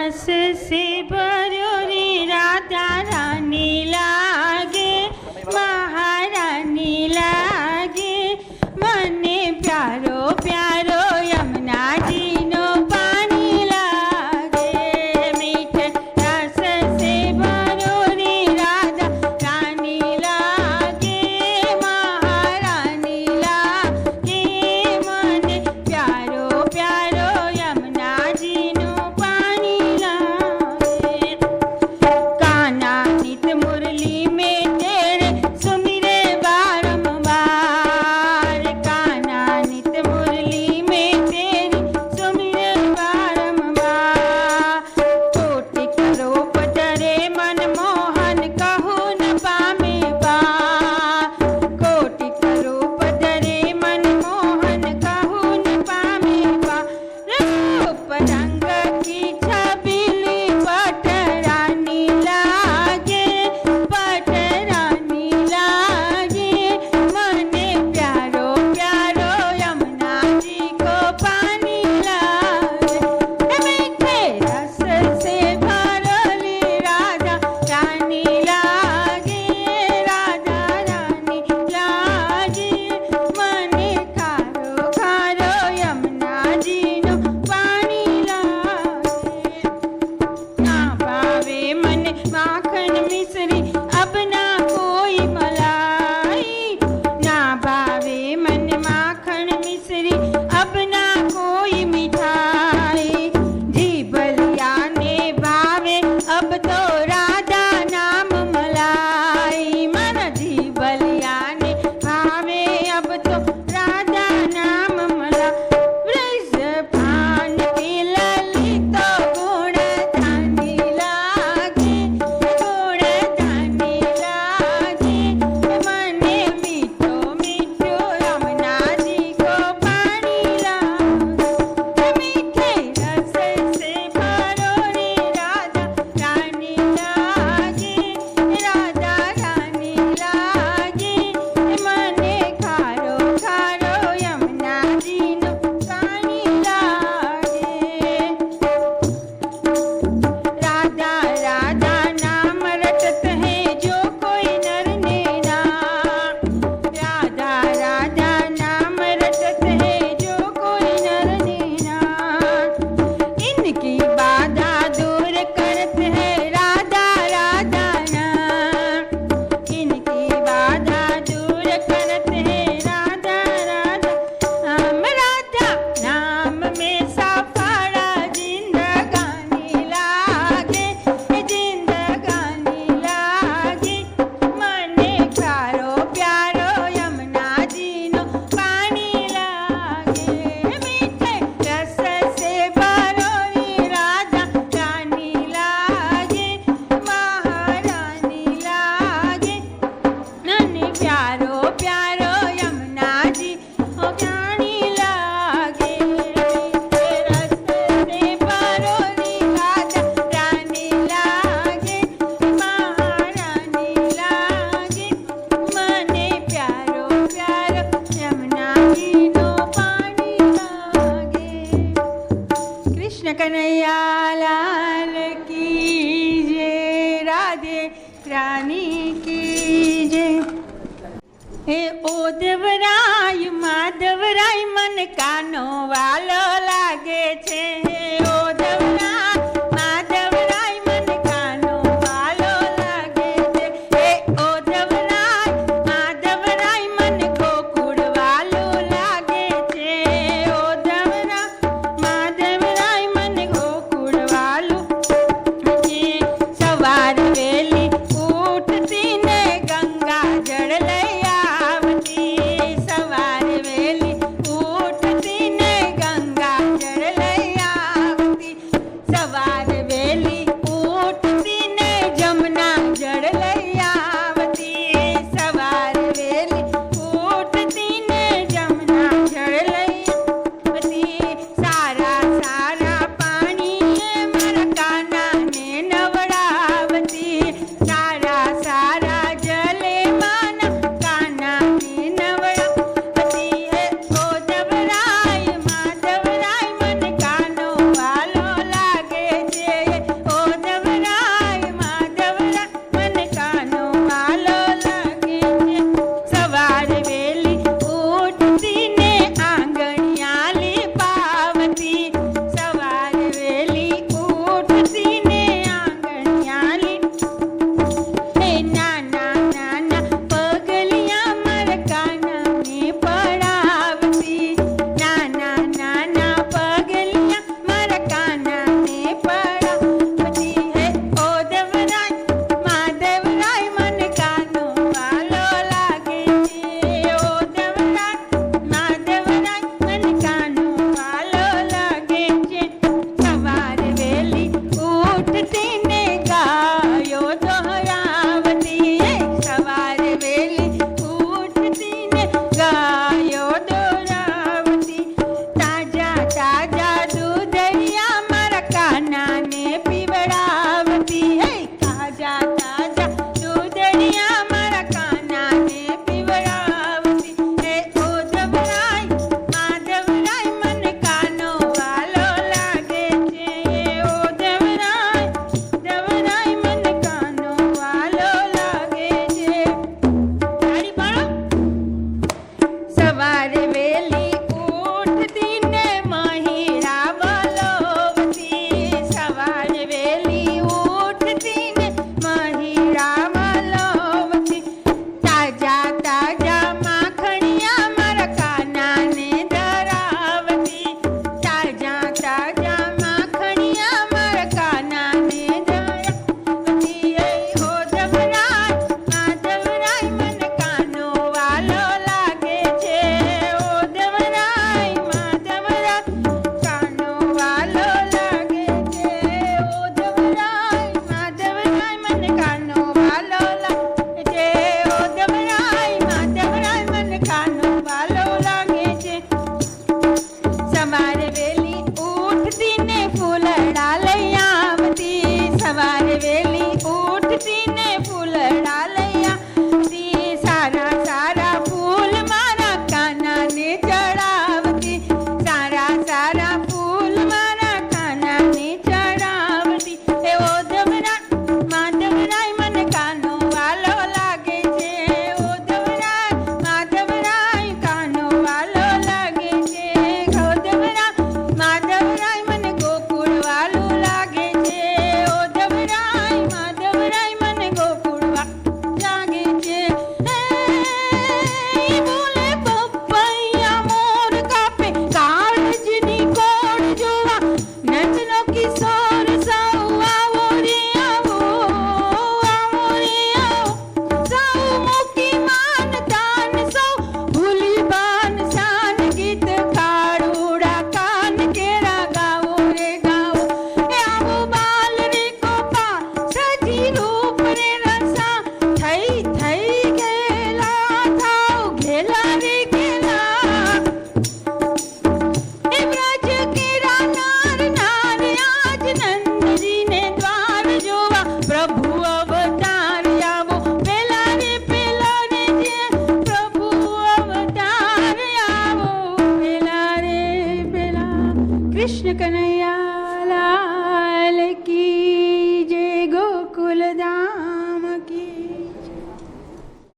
रस से भर्यो रे राधा रानी लागे, महारानी लागे। मने प्यारो प्यारो यमुना जी नो पानी लागे। मीठे रस से भर्यो रे राधा रानी लागे, महारानी लागे। मने प्यारो प्यारो यमुना जी नो पानी लागे। कान्हा नित मुरली में तेरे सुमिरे बारंबार, कान्हा नित मुरली में तेरी सुमिरे बारंबार। कोटि करो पधरे मनमोहन कहू न पामे पार, कोटि करो पधरे मनमोहन कहू न पामे पार। रूप रंग की छबीली पटरानी लागे, पटरानी लागे। मने प्यारो प्यारो यमुना जी को पानी लागे। मीठे रस से भरोली राधा रानी लागे, राधा रानी लागे। मने खारो खारो यमुना जी नो पानी लागे। ना भावे मन माखन मिश्री अब ना कोई मलाई, ना भावे मन माखन मिश्री अब ना कोई मिठाई। जीवलिया ने भावे अब तो राधा नाम मलाई, मन जीवलिया ने भावे अब तो राधा नाम मला। वृष भान की ललित गुण धानी लागे, गुण धानी लागे। मने मीठो मीठो यमुना जी को पानी लागे। मीठे रस से भरोली राधा रानी लागे, राधा रानी लागे। मने खारो खारो यमुना जी नो पानी लागे। राधा राधा नाम रटत है जो कोई नर नैना, राधा राधा नाम रटत है जो कोई नर नैना। इनकी बाधा दूर करत है राधा राधा नाम, इनकी बाधा दूर करत है राधा राधा नाम। राधा नाम में सफारा जिंदगानी लागे, जिंदगानी लागे। मने प्यारो प्यारो यमुना जी नो पानी लागे। मीठे रस से भरोली राधा रानी लागे, महारानी लागे। नन्हे प्यारो प्यारो यमुना जी ओ ज्ञानी लागे। मीठे रस से भरोली राधा रानी लागे, महारानी लागे। मने प्यारो प्यारो यमुना जी नो पानी लागे। कृष्ण कन्हैया लाल की जय, राधे रानी की जय। हे ओ देवराय माधवराय मन कानो वालो लागे छे।